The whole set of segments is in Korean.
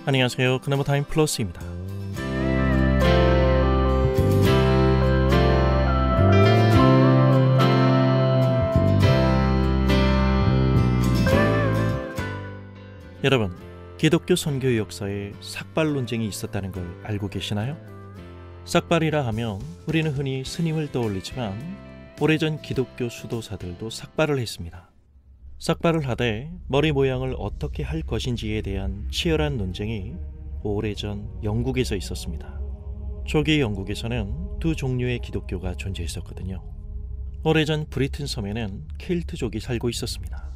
안녕하세요. 그나마 타임 플러스입니다. 여러분, 기독교 선교 역사에 삭발 논쟁이 있었다는 걸 알고 계시나요? 삭발이라 하면 우리는 흔히 스님을 떠올리지만 오래전 기독교 수도사들도 삭발을 했습니다. 삭발을 하되 머리 모양을 어떻게 할 것인지에 대한 치열한 논쟁이 오래전 영국에서 있었습니다. 초기 영국에서는 두 종류의 기독교가 존재했었거든요. 오래전 브리튼 섬에는 켈트족이 살고 있었습니다.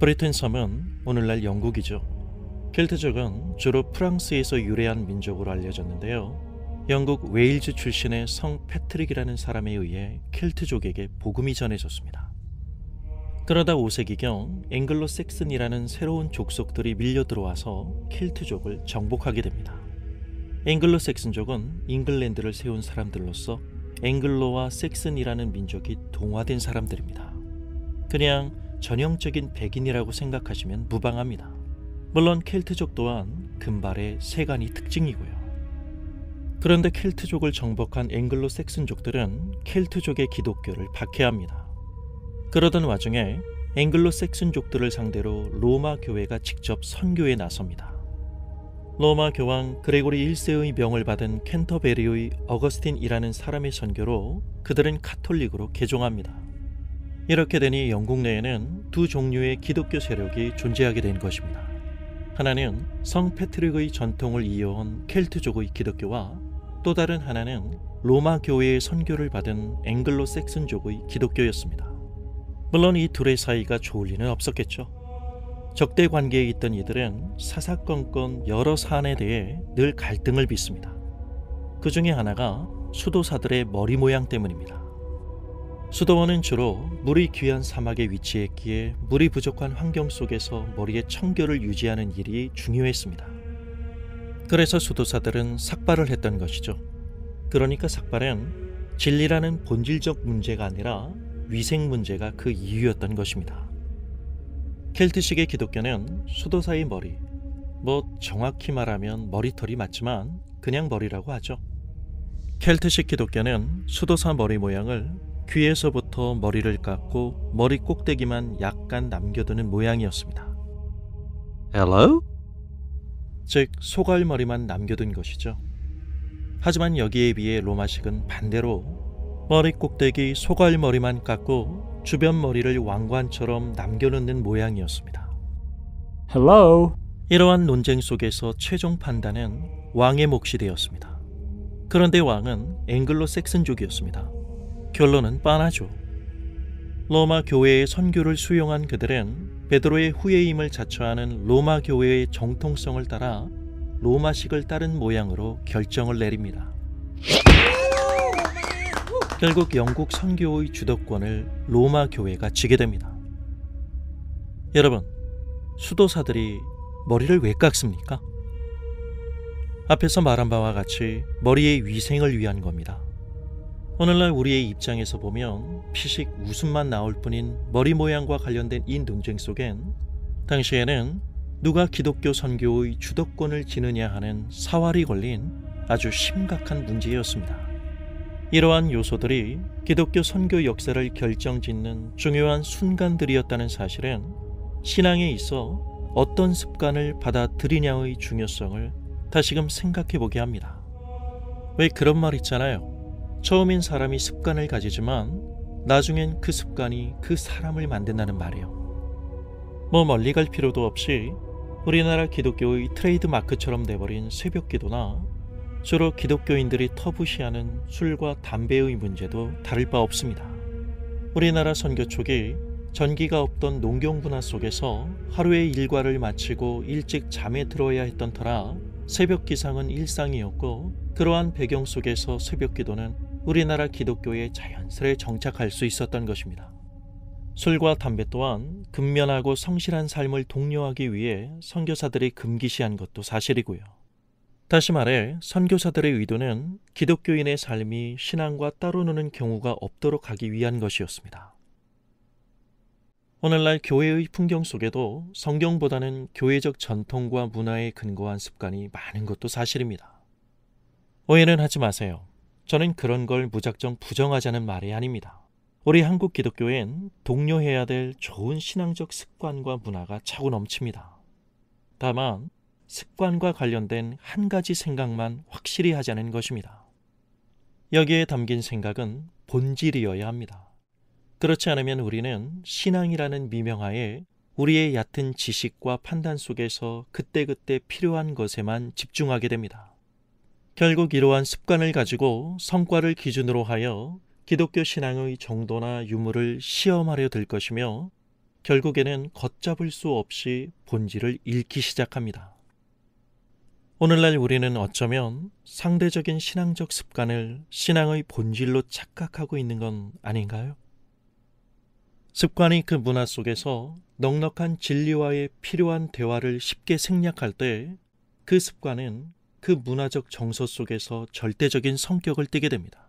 브리튼 섬은 오늘날 영국이죠. 켈트족은 주로 프랑스에서 유래한 민족으로 알려졌는데요. 영국 웨일즈 출신의 성 패트릭이라는 사람에 의해 켈트족에게 복음이 전해졌습니다. 그러다 5세기경 앵글로 섹슨이라는 새로운 족속들이 밀려 들어와서 켈트족을 정복하게 됩니다. 앵글로 섹슨족은 잉글랜드를 세운 사람들로서 앵글로와 섹슨이라는 민족이 동화된 사람들입니다. 그냥 전형적인 백인이라고 생각하시면 무방합니다. 물론 켈트족 또한 금발의 세간이 특징이고요. 그런데 켈트족을 정복한 앵글로 섹슨족들은 켈트족의 기독교를 박해합니다. 그러던 와중에 앵글로 섹슨족들을 상대로 로마 교회가 직접 선교에 나섭니다. 로마 교황 그레고리 1세의 명을 받은 캔터베리의 어거스틴이라는 사람의 선교로 그들은 카톨릭으로 개종합니다. 이렇게 되니 영국 내에는 두 종류의 기독교 세력이 존재하게 된 것입니다. 하나는 성 패트릭의 전통을 이어온 켈트족의 기독교와 또 다른 하나는 로마 교회의 선교를 받은 앵글로 섹슨족의 기독교였습니다. 물론 이 둘의 사이가 좋을 리는 없었겠죠. 적대 관계에 있던 이들은 사사건건 여러 사안에 대해 늘 갈등을 빚습니다. 그 중에 하나가 수도사들의 머리 모양 때문입니다. 수도원은 주로 물이 귀한 사막에 위치했기에 물이 부족한 환경 속에서 머리의 청결을 유지하는 일이 중요했습니다. 그래서 수도사들은 삭발을 했던 것이죠. 그러니까 삭발은 진리라는 본질적 문제가 아니라 위생 문제가 그 이유였던 것입니다. 켈트식의 기독교는 수도사의 머리, 정확히 말하면 머리털이 맞지만 그냥 머리라고 하죠. 켈트식 기독교는 수도사 머리 모양을 귀에서부터 머리를 깎고 머리 꼭대기만 약간 남겨두는 모양이었습니다. Hello? 즉 소갈머리만 남겨둔 것이죠. 하지만 여기에 비해 로마식은 반대로 머리 꼭대기 소갈머리만 깎고 주변 머리를 왕관처럼 남겨놓는 모양이었습니다. Hello? 이러한 논쟁 속에서 최종 판단은 왕의 몫이 되었습니다. 그런데 왕은 앵글로 섹슨족이었습니다. 결론은 뻔하죠. 로마 교회의 선교를 수용한 그들은 베드로의 후예임을 자처하는 로마 교회의 정통성을 따라 로마식을 따른 모양으로 결정을 내립니다. 결국 영국 선교의 주도권을 로마 교회가 지게 됩니다. 여러분, 수도사들이 머리를 왜 깎습니까? 앞에서 말한 바와 같이 머리의 위생을 위한 겁니다. 오늘날 우리의 입장에서 보면 피식 웃음만 나올 뿐인 머리 모양과 관련된 이 논쟁 속엔 당시에는 누가 기독교 선교의 주도권을 지느냐 하는 사활이 걸린 아주 심각한 문제였습니다. 이러한 요소들이 기독교 선교 역사를 결정짓는 중요한 순간들이었다는 사실은 신앙에 있어 어떤 습관을 받아들이냐의 중요성을 다시금 생각해보게 합니다. 왜 그런 말 있잖아요. 처음엔 사람이 습관을 가지지만 나중엔 그 습관이 그 사람을 만든다는 말이요. 멀리 갈 필요도 없이 우리나라 기독교의 트레이드 마크처럼 돼버린 새벽기도나 주로 기독교인들이 터부시하는 술과 담배의 문제도 다를 바 없습니다. 우리나라 선교 초기 전기가 없던 농경 문화 속에서 하루의 일과를 마치고 일찍 잠에 들어야 했던 터라 새벽 기상은 일상이었고 그러한 배경 속에서 새벽 기도는 우리나라 기독교에 자연스레 정착할 수 있었던 것입니다. 술과 담배 또한 근면하고 성실한 삶을 독려하기 위해 선교사들이 금기시한 것도 사실이고요. 다시 말해 선교사들의 의도는 기독교인의 삶이 신앙과 따로 노는 경우가 없도록 하기 위한 것이었습니다. 오늘날 교회의 풍경 속에도 성경보다는 교회적 전통과 문화에 근거한 습관이 많은 것도 사실입니다. 오해는 하지 마세요. 저는 그런 걸 무작정 부정하자는 말이 아닙니다. 우리 한국 기독교엔 독려해야 될 좋은 신앙적 습관과 문화가 차고 넘칩니다. 다만 습관과 관련된 한 가지 생각만 확실히 하자는 것입니다. 여기에 담긴 생각은 본질이어야 합니다. 그렇지 않으면 우리는 신앙이라는 미명하에 우리의 얕은 지식과 판단 속에서 그때그때 필요한 것에만 집중하게 됩니다. 결국 이러한 습관을 가지고 성과를 기준으로 하여 기독교 신앙의 정도나 유무를 시험하려 들 것이며 결국에는 걷잡을 수 없이 본질을 잃기 시작합니다. 오늘날 우리는 어쩌면 상대적인 신앙적 습관을 신앙의 본질로 착각하고 있는 건 아닌가요? 습관이 그 문화 속에서 넉넉한 진리와의 필요한 대화를 쉽게 생략할 때 그 습관은 그 문화적 정서 속에서 절대적인 성격을 띠게 됩니다.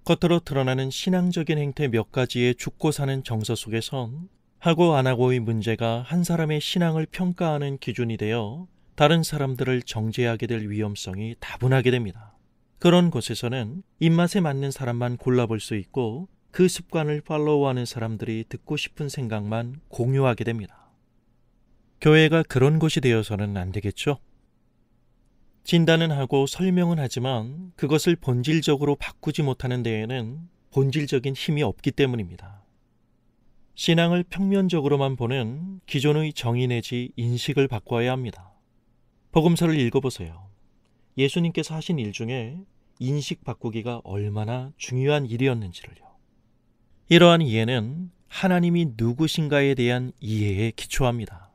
겉으로 드러나는 신앙적인 행태 몇 가지에 죽고 사는 정서 속에선 하고 안 하고의 문제가 한 사람의 신앙을 평가하는 기준이 되어 다른 사람들을 정죄하게 될 위험성이 다분하게 됩니다. 그런 곳에서는 입맛에 맞는 사람만 골라볼 수 있고 그 습관을 팔로우하는 사람들이 듣고 싶은 생각만 공유하게 됩니다. 교회가 그런 곳이 되어서는 안 되겠죠? 진단은 하고 설명은 하지만 그것을 본질적으로 바꾸지 못하는 데에는 본질적인 힘이 없기 때문입니다. 신앙을 평면적으로만 보는 기존의 정의 내지 인식을 바꿔야 합니다. 복음서를 읽어보세요. 예수님께서 하신 일 중에 인식 바꾸기가 얼마나 중요한 일이었는지를요. 이러한 이해는 하나님이 누구신가에 대한 이해에 기초합니다.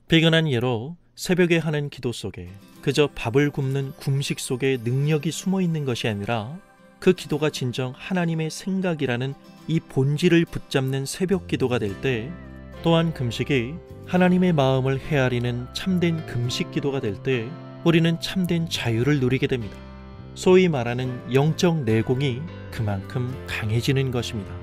비근한 예로 새벽에 하는 기도 속에 그저 밥을 굽는 굶식 속에 능력이 숨어 있는 것이 아니라 그 기도가 진정 하나님의 생각이라는 이 본질을 붙잡는 새벽 기도가 될 때, 또한 금식이 하나님의 마음을 헤아리는 참된 금식 기도가 될 때 우리는 참된 자유를 누리게 됩니다. 소위 말하는 영적 내공이 그만큼 강해지는 것입니다.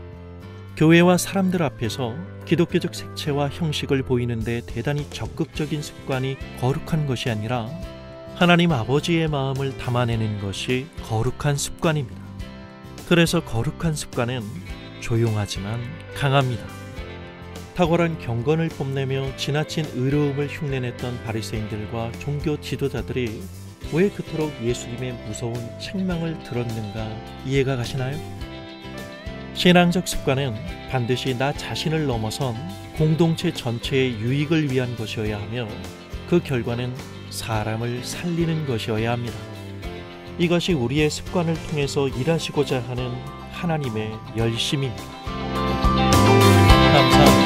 교회와 사람들 앞에서 기독교적 색채와 형식을 보이는데 대단히 적극적인 습관이 거룩한 것이 아니라 하나님 아버지의 마음을 담아내는 것이 거룩한 습관입니다. 그래서 거룩한 습관은 조용하지만 강합니다. 탁월한 경건을 뽐내며 지나친 의로움을 흉내냈던 바리새인들과 종교 지도자들이 왜 그토록 예수님의 무서운 책망을 들었는가 이해가 가시나요? 신앙적 습관은 반드시 나 자신을 넘어선 공동체 전체의 유익을 위한 것이어야 하며 그 결과는 사람을 살리는 것이어야 합니다. 이것이 우리의 습관을 통해서 일하시고자 하는 하나님의 열심입니다. 감사합니다.